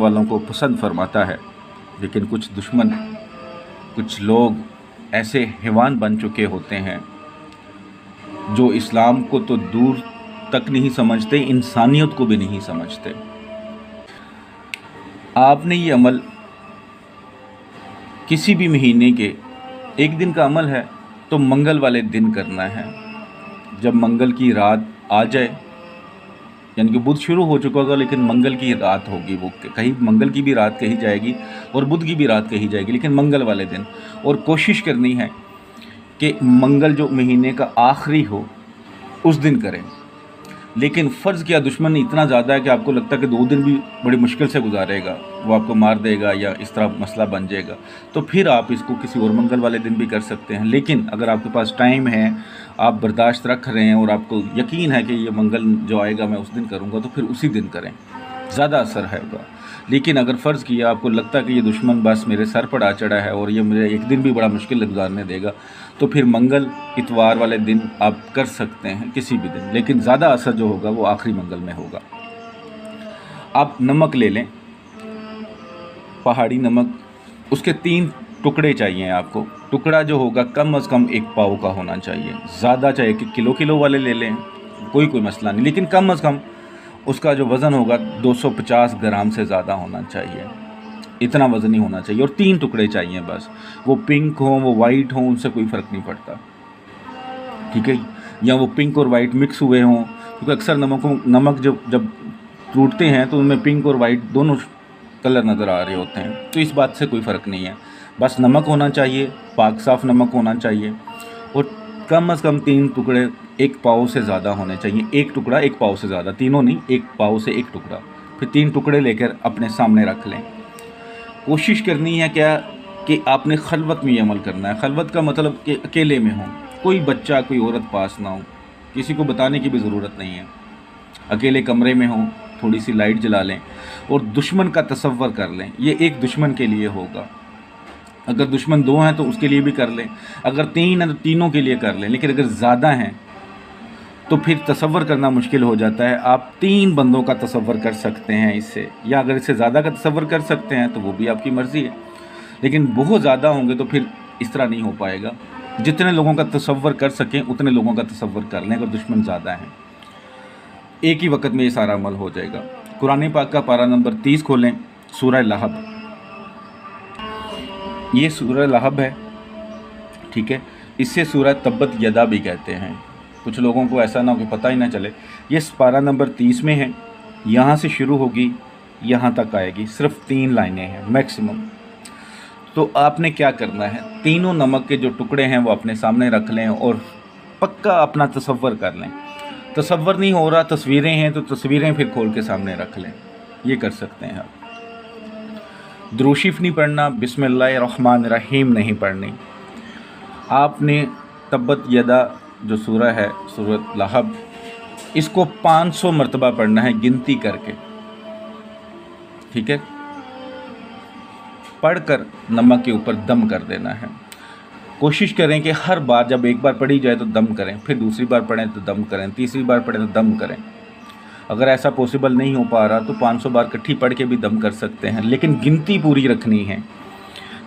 वालों को पसंद फरमाता है, लेकिन कुछ दुश्मन, कुछ लोग ऐसे हैवान बन चुके होते हैं जो इस्लाम को तो दूर तक नहीं समझते, इंसानियत को भी नहीं समझते। आपने ये अमल किसी भी महीने के एक दिन का अमल है तो मंगल वाले दिन करना है। जब मंगल की रात आ जाए, यानी कि बुध शुरू हो चुका होगा लेकिन मंगल की रात होगी, वो कहीं मंगल की भी रात कही जाएगी और बुध की भी रात कही जाएगी, लेकिन मंगल वाले दिन। और कोशिश करनी है कि मंगल जो महीने का आखिरी हो उस दिन करें। लेकिन फ़र्ज़ किया दुश्मन इतना ज़्यादा है कि आपको लगता है कि 2 दिन भी बड़ी मुश्किल से गुजारेगा, वो आपको मार देगा या इस तरह मसला बन जाएगा, तो फिर आप इसको किसी और मंगल वाले दिन भी कर सकते हैं। लेकिन अगर आपके पास टाइम है, आप बर्दाश्त रख रहे हैं और आपको यकीन है कि ये मंगल जो आएगा मैं उस दिन करूँगा, तो फिर उसी दिन करें, ज़्यादा असर होगा। लेकिन अगर फ़र्ज़ किया आपको लगता है कि ये दुश्मन बस मेरे सर पर आ चढ़ा है और ये मुझे एक दिन भी बड़ा मुश्किल गुजारने देगा, तो फिर मंगल इतवार वाले दिन आप कर सकते हैं, किसी भी दिन, लेकिन ज़्यादा असर जो होगा वो आखिरी मंगल में होगा। आप नमक ले लें, पहाड़ी नमक, उसके 3 टुकड़े चाहिए आपको। टुकड़ा जो होगा कम से कम 1 पाव का होना चाहिए, ज़्यादा चाहे कि किलो वाले ले लें, कोई मसला नहीं, लेकिन कम से कम उसका जो वज़न होगा 250 ग्राम से ज़्यादा होना चाहिए, इतना वज़न ही होना चाहिए। और 3 टुकड़े चाहिए बस, वो पिंक हों वो वाइट हों, उनसे कोई फ़र्क नहीं पड़ता, ठीक है, या वो पिंक और वाइट मिक्स हुए हों, क्योंकि अक्सर नमक जब टूटते हैं तो उनमें पिंक और वाइट दोनों कलर नज़र आ रहे होते हैं, तो इस बात से कोई फ़र्क नहीं है। बस नमक होना चाहिए, पाक साफ़ नमक होना चाहिए, और कम से कम 3 टुकड़े 1 पाव से ज़्यादा होने चाहिए। 1 टुकड़ा 1 पाव से ज़्यादा, तीनों नहीं, 1 पाव से 1 टुकड़ा। फिर 3 टुकड़े लेकर अपने सामने रख लें। कोशिश करनी है क्या कि आपने खलवत में ये अमल करना है। खलवत का मतलब कि अकेले में हो, कोई बच्चा कोई औरत पास ना हो, किसी को बताने की भी ज़रूरत नहीं है, अकेले कमरे में हो, थोड़ी सी लाइट जला लें और दुश्मन का तसव्वुर कर लें। ये एक दुश्मन के लिए होगा, अगर दुश्मन 2 हैं तो उसके लिए भी कर लें, अगर 3 हैं तो तीनों के लिए कर लें, लेकिन अगर ज़्यादा हैं तो फिर तसव्वुर करना मुश्किल हो जाता है। आप 3 बंदों का तसव्वुर कर सकते हैं इससे, या अगर इससे ज़्यादा का तसव्वुर कर सकते हैं तो वो भी आपकी मर्ज़ी है, लेकिन बहुत ज़्यादा होंगे तो फिर इस तरह नहीं हो पाएगा। जितने लोगों का तसव्वुर कर सकें उतने लोगों का तसव्वुर कर लें। अगर दुश्मन ज़्यादा हैं एक ही वक्त में ये सारा अमल हो जाएगा। कुरान पाक का पारा नंबर 30 खोलें, सूरह लहब, ये सूरह लहब है, ठीक है, इससे सूरह तब्बत यदा भी कहते हैं। कुछ लोगों को ऐसा ना हो कि पता ही ना चले। ये पारा नंबर 30 में है, यहाँ से शुरू होगी यहाँ तक आएगी, सिर्फ 3 लाइनें हैं मैक्सिमम। तो आपने क्या करना है, तीनों नमक के जो टुकड़े हैं वो अपने सामने रख लें और पक्का अपना तसव्वुर कर लें। तसव्वुर नहीं हो रहा, तस्वीरें हैं तो तस्वीरें फिर खोल के सामने रख लें, ये कर सकते हैं आप। दुरूशीफ नहीं पढ़ना, बिस्मिल्लाहिर्रहमानिर्रहीम नहीं पढ़नी। आपने तब्बत यदा जो सूरह है, सूरत लहब, इसको 500 मरतबा पढ़ना है गिनती करके, ठीक है। पढ़कर नमक के ऊपर दम कर देना है। कोशिश करें कि हर बार जब एक बार पढ़ी जाए तो दम करें, फिर दूसरी बार पढ़ें तो दम करें, तीसरी बार पढ़ें तो दम करें। अगर ऐसा पॉसिबल नहीं हो पा रहा तो 500 बार इकट्ठी पढ़ के भी दम कर सकते हैं, लेकिन गिनती पूरी रखनी है।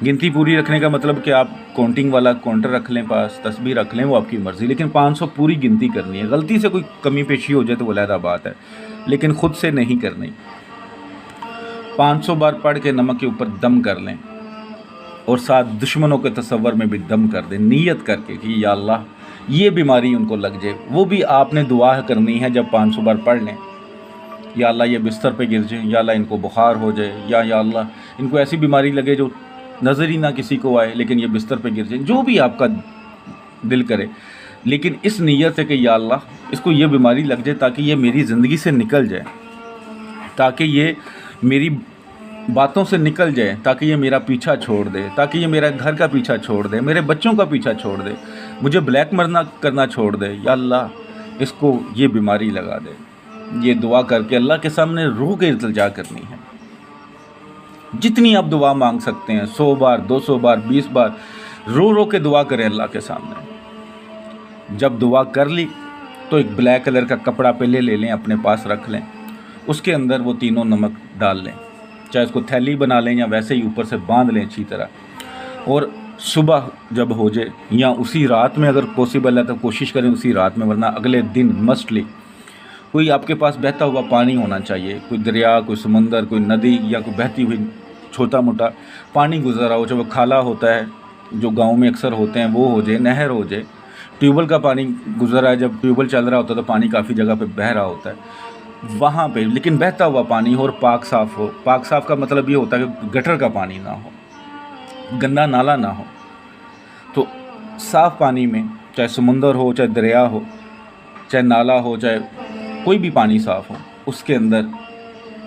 गिनती पूरी रखने का मतलब कि आप काउंटिंग वाला काउंटर रख लें पास, तस्बीह रख लें, वो आपकी मर्ज़ी, लेकिन 500 पूरी गिनती करनी है। गलती से कोई कमी पेशी हो जाए तो वो अलग बात है, लेकिन ख़ुद से नहीं करनी। 500 बार पढ़ के नमक के ऊपर दम कर लें और साथ दुश्मनों के तसव्वुर में भी दम कर दें, नीयत करके कि या अल्लाह ये बीमारी उनको लग जाए। वो भी आपने दुआ करनी है जब 500 बार पढ़ लें, या अल्लाह ये बिस्तर पे गिर जाए, या अल्लाह इनको बुखार हो जाए, या अल्लाह इनको ऐसी बीमारी लगे जो नज़र ही ना किसी को आए लेकिन ये बिस्तर पे गिर जाए, जो भी आपका दिल करे, लेकिन इस नीयत से कि या अल्लाह इसको ये बीमारी लग जाए ताकि ये मेरी ज़िंदगी से निकल जाए, ताकि ये मेरी बातों से निकल जाए, ताकि ये मेरा पीछा छोड़ दे, ताकि ये मेरा घर का पीछा छोड़ दे, मेरे बच्चों का पीछा छोड़ दे, मुझे ब्लैक मरना करना छोड़ दे, या अल्लाह इसको ये बीमारी लगा दे। ये दुआ करके अल्लाह के सामने रूह के इल्तिजा करनी है। जितनी आप दुआ मांग सकते हैं, 100 बार, 200 बार, 20 बार, रो के दुआ करें अल्लाह के सामने। जब दुआ कर ली तो एक ब्लैक कलर का कपड़ा पहले ले लें, अपने पास रख लें, उसके अंदर वो तीनों नमक डाल लें چاہے اس کو تھیلی بنا لیں یا ویسے ہی اوپر سے باندھ لیں اچھی طرح، اور صبح جب ہو جائے یا اسی رات میں اگر پاسبل ہے تو کوشش کریں اسی رات میں، ورنہ اگلے دن مسٹلی کوئی آپ کے پاس بہتا ہوا پانی ہونا چاہیے، کوئی دریا، کوئی سمندر، کوئی ندی، یا کوئی بہتی ہوئی چھوٹا موٹا پانی گزر رہا ہو، چاہے وہ کھالا ہوتا ہے جو گاؤں میں اکثر ہوتے ہیں وہ ہو جائے، نہر ہو جائے، ٹیوب ویل کا پانی گزر رہا ہے، جب ٹیوب ویل چل رہا ہوتا ہے تو پانی کافی جگہ پہ بہہ رہا ہوتا ہے، وہاں پہ لیکن بہتا ہوا پانی ہو اور پاک صاف ہو۔ پاک صاف کا مطلب یہ ہوتا ہے کہ گٹر کا پانی نہ ہو، گندا نالا نہ ہو، تو صاف پانی میں چاہے سمندر ہو، چاہے دریا ہو، چاہے نالا ہو، چاہے کوئی بھی پانی صاف ہو، اس کے اندر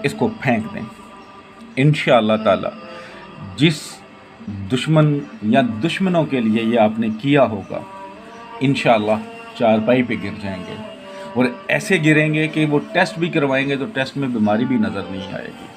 اس کو پھینک دیں۔ انشاءاللہ تعالی جس دشمن یا دشمنوں کے لیے یہ آپ نے کیا ہوگا، انشاءاللہ چارپائی پہ گر جائیں گے، اور ایسے گریں گے کہ وہ ٹیسٹ بھی کروائیں گے تو ٹیسٹ میں بیماری بھی نظر نہیں آئے گی۔